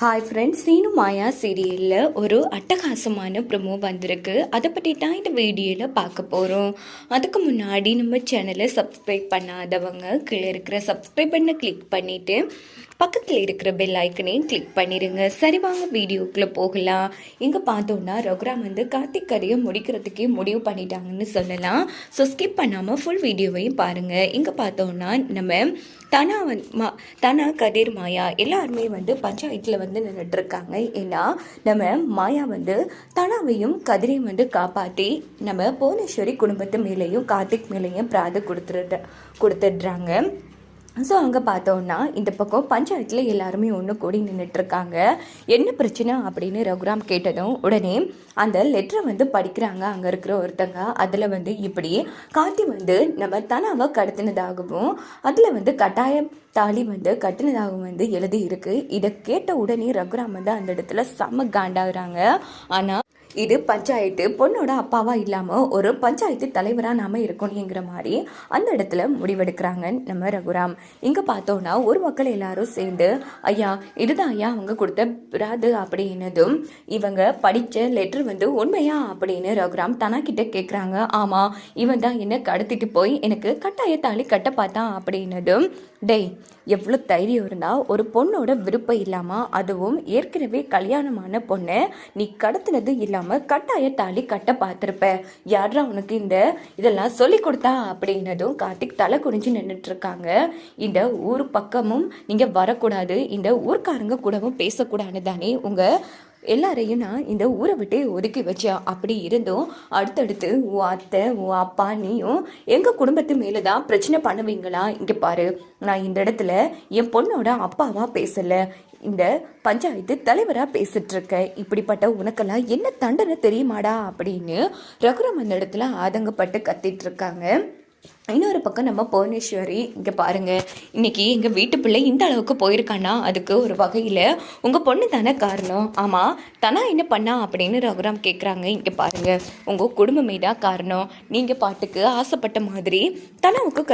Hi friends, Seenu மாயா சீரியலில் ஒரு அட்டகாசமான ப்ரமோ வந்திருக்கு. அதை பற்றி தான் இந்த வீடியோவில் பார்க்க போகிறோம். அதுக்கு முன்னாடி நம்ம சேனலை சப்ஸ்கிரைப் பண்ணாதவங்க கீழே இருக்கிற சப்ஸ்கிரைப் பண்ண கிளிக் பண்ணிவிட்டு பக்கத்தில் இருக்கிற பெல் ஐக்கனையும் கிளிக் பண்ணிடுங்க. சரி, வாங்க வீடியோக்குள்ளே போகலாம். இங்கே பார்த்தோன்னா ரகுராம் கார்த்திக் கதையை முடிக்கிறதுக்கே முடிவு பண்ணிட்டாங்கன்னு சொல்லலாம். ஸோ ஸ்கிப் பண்ணாமல் ஃபுல் வீடியோவையும் பாருங்கள். இங்கே பார்த்தோன்னா நம்ம தனா கதிர் மாயா எல்லாருமே பஞ்சாயத்தில் நின்றுட்டுருக்காங்க. ஏன்னா நம்ம மாயா தனாவையும் கதிரையும் காப்பாற்றி நம்ம புவனேஸ்வரி குடும்பத்து மேலேயும் கார்த்திக் மேலேயும் பிராது கொடுத்துடுறாங்க. ஸோ அங்கே பார்த்தோன்னா இந்த பக்கம் பஞ்சாயத்தில் எல்லாருமே ஒன்று கூடி நின்றுட்டுருக்காங்க. என்ன பிரச்சனை அப்படின்னு ரகுராம் கேட்டதும் உடனே அந்த லெட்டரை படிக்கிறாங்க அங்கே இருக்கிற ஒருத்தங்க. அதில் இப்படி கார்த்தி நம்ம தனாவை கடத்தினதாகவும் அதில் கட்டாயம் தாலி கட்டினதாகவும் எழுதி இருக்கு. இதை கேட்ட உடனே ரகுராம் அந்த இடத்துல செம்ம காண்டாகிறாங்க. ஆனால் இது பஞ்சாயத்து, பொண்ணோட அப்பாவா இல்லாமல் ஒரு பஞ்சாயத்து தலைவராக நாம் இருக்கணுங்கிற மாதிரி அந்த இடத்துல முடிவெடுக்கிறாங்க நம்ம ரகுராம். இங்கே பார்த்தோன்னா ஒரு மக்கள் எல்லாரும் சேர்ந்து ஐயா இதுதான் ஐயா அவங்க கொடுத்த பிராது அப்படின்னதும் இவங்க படித்த லெட்டர் உண்மையா அப்படின்னு ரகுராம் தனாக்கிட்ட கேட்குறாங்க. ஆமாம், இவன் தான் என்ன கடத்திட்டு போய் எனக்கு கட்டாய தாலி கட்ட பார்த்தான் அப்படின்னதும் டேய், எவ்வளோ தைரியம் இருந்தால் ஒரு பொண்ணோட விருப்பம் இல்லாமல் அதுவும் ஏற்கனவே கல்யாணமான பொண்ணை நீ கடத்தினது இல்லாமல் கட்டாய தாலி கட்ட பார்த்துருப்ப. யாரா உனக்கு இதெல்லாம் சொல்லி கொடுத்தா அப்படின்னதும் கார்த்திக் தலை குனிஞ்சு நின்றுட்டுருக்காங்க. இந்த ஊர் பக்கமும் நீங்கள் வரக்கூடாது, இந்த ஊர்க்காரங்க கூடவும் பேசக்கூடாது தானே உங்கள் எல்லாரையும் நான் இந்த ஊரை விட்டு ஒதுக்கி வச்சேன். அப்படி இருந்தும் அடுத்தடுத்து உன் அத்தை உன் அப்பா நீயும் எங்கள் குடும்பத்து மேலே தான் பிரச்சனை பண்ணுவீங்களா? இங்கே பாரு, நான் இந்த இடத்துல என் பொண்ணோட அப்பாவா பேசலை, இந்த பஞ்சாயத்து தலைவராக பேசிட்டு இருக்க. இப்படிப்பட்ட உனக்கெல்லாம் என்ன தண்டனை தெரியுமாடா அப்படின்னு ரகுராம் அந்த இடத்துல ஆதங்கப்பட்டு கத்திட்டு இருக்காங்க. இன்னொரு பக்கம் நம்ம புவனேஸ்வரி இங்கே பாருங்கள், இன்றைக்கி எங்கள் வீட்டு பிள்ளை இந்த அளவுக்கு போயிருக்கானா அதுக்கு ஒரு வகையில் உங்கள் பொண்ணு தானே காரணம். ஆமாம், தனா என்ன பண்ணா அப்படின்னு ரகுராம் கேட்குறாங்க. இங்கே பாருங்கள், உங்கள் குடும்பமே தான் காரணம். நீங்கள் பாட்டுக்கு ஆசைப்பட்ட மாதிரி தனாவுக்கும்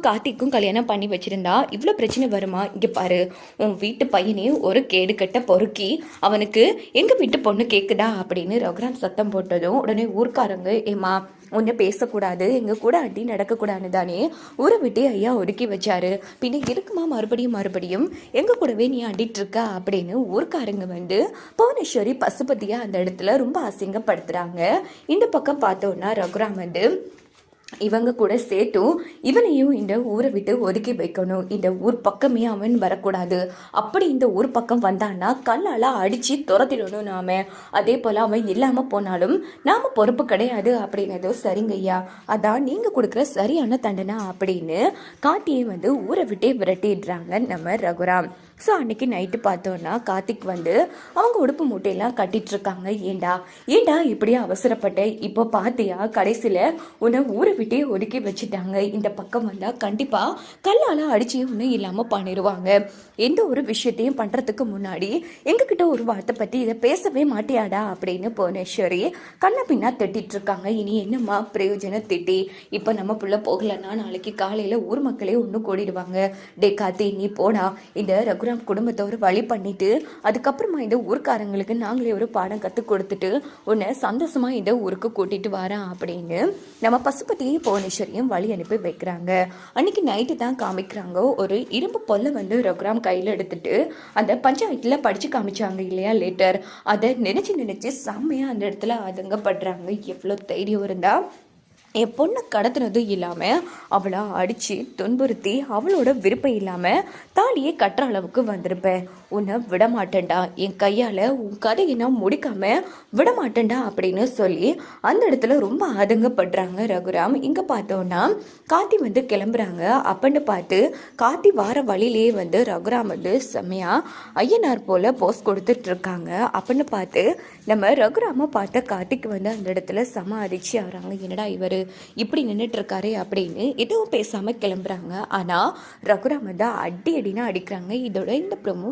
கார்த்திக்கும் கல்யாணம் பண்ணி வச்சுருந்தா இவ்வளோ பிரச்சனை வருமா? இங்கே பாரு, உன் வீட்டு பையனே ஒரு கேடு கட்ட பொறுக்கி அவனுக்கு எங்கள் வீட்டு பொண்ணு கேட்குதா அப்படின்னு ரகுராம் சத்தம் போட்டதும் உடனே ஊர்க்காரங்க ஏமா ஒன்று பேசக்கூடாது, எங்கள் கூட அடி நடக்கக்கூடாது தானே ஊரை விட்டு ஐயா ஒதுக்கி வச்சாரு. பின்ன இருக்குமா மறுபடியும் எங்கள் கூடவே நீ அடிட்டுருக்க அப்படின்னு ஊர்க்காரங்க புவனேஸ்வரி பசுபதியாக அந்த இடத்துல ரொம்ப அசிங்கப்படுத்துகிறாங்க. இந்த பக்கம் பார்த்தோன்னா ரகுராம் இவங்க கூட சேர்த்தும் இவனையும் இந்த ஊரை விட்டு ஒதுக்கி வைக்கணும். இந்த ஊர் பக்கமே அவன் வரக்கூடாது. அப்படி இந்த ஊர் பக்கம் வந்தான்னா கல்லால் அடித்து துரத்திடணும் நாம. அதே போல் அவன் இல்லாமல் போனாலும் நாம் பொறுப்பு கிடையாது அப்படின்னதோ சரிங்க ஐயா, அதான் நீங்கள் கொடுக்குற சரியான தண்டனை அப்படின்னு கார்த்தியை ஊரை விட்டே விரட்டிடுறாங்க நம்ம ரகுராம். ஸோ அன்றைக்கி நைட்டு பார்த்தோன்னா கார்த்திக் அவங்க உடுப்பு மூட்டையெல்லாம் கட்டிகிட்ருக்காங்க. ஏண்டா இப்படியே அவசரப்பட்ட? இப்போ பார்த்தியா கடைசியில் உன்னை ஊரை விட்டே ஒதுக்கி வச்சுட்டாங்க. இந்த பக்கம் வந்தால் கண்டிப்பாக கல்லால் அடிச்சு ஒன்றும் இல்லாமல் பண்ணிடுவாங்க. எந்த ஒரு விஷயத்தையும் பண்ணுறதுக்கு முன்னாடி எங்ககிட்ட ஒரு வார்த்தை பற்றி இதை பேசவே மாட்டியாடா அப்படின்னு புவனேஸ்வரி கண்ண பின்னா திட்டிருக்காங்க. இனி என்னம்மா பிரயோஜனம் திட்டி? இப்போ நம்ம புள்ள போகலன்னா நாளைக்கு காலையில் ஊர் மக்களே ஒன்று கூடிடுவாங்க. டே கார்த்தி, நீ போடா, இந்த ரகுராம் குடும்பத்தை ஒரு வழி பண்ணிட்டு அதுக்கப்புறமா இந்த ஊர்க்காரங்களுக்கு நாங்களே ஒரு பாடம் கற்றுக் கொடுத்துட்டு உன்னை சந்தோஷமாக இந்த ஊருக்கு கூட்டிகிட்டு வரேன் அப்படின்னு நம்ம பசுபதியை புவனேஸ்வரியும் வழி அனுப்பி வைக்கிறாங்க. அன்னைக்கு நைட்டு தான் காமிக்கிறாங்க. ஒரு இரும்பு பொல்லை ரகுராம் கையில் எடுத்துட்டு அந்த பஞ்சாயத்தில் படித்து காமிச்சாங்க இல்லையா லெட்டர், அதை நினச்சி செம்மையாக அந்த இடத்துல ஆதங்கப்படுறாங்க. எவ்வளோ தைரியம் இருந்தா என் பொண்ணை கடத்துனதும் இல்லாமல் அவளை அடித்து துன்புறுத்தி அவளோட விருப்பம் இல்லாமல் தாலியை கட்டுற அளவுக்கு வந்திருப்பேன். உன்னை விடமாட்டேன்டா, என் கையால் உன் கதையை நான் முடிக்காமல் விடமாட்டேன்டா அப்படின்னு சொல்லி அந்த இடத்துல ரொம்ப ஆதங்கப்படுறாங்க ரகுராம். இங்கே பார்த்தோன்னா கார்த்தி கிளம்புறாங்க. அப்பன்னு பார்த்து கார்த்தி வார வழியிலே ரகுராம் செம்மையாக ஐயனார் போல் போஸ் கொடுத்துட்ருக்காங்க. அப்படின்னு பார்த்து நம்ம ரகுராமை பார்த்த கார்த்திக்கு அந்த இடத்துல செம அதிர்ச்சி ஆகிறாங்க. என்னடா இவர் இப்படி நின்றுட்டு இருக்காரு அப்படின்னு எதுவும் பேசாமல் கிளம்புறாங்க. ஆனால் ரகுராம் அடி அடினா அடிக்கிறாங்க. இதோட இந்த ப்ரோமோ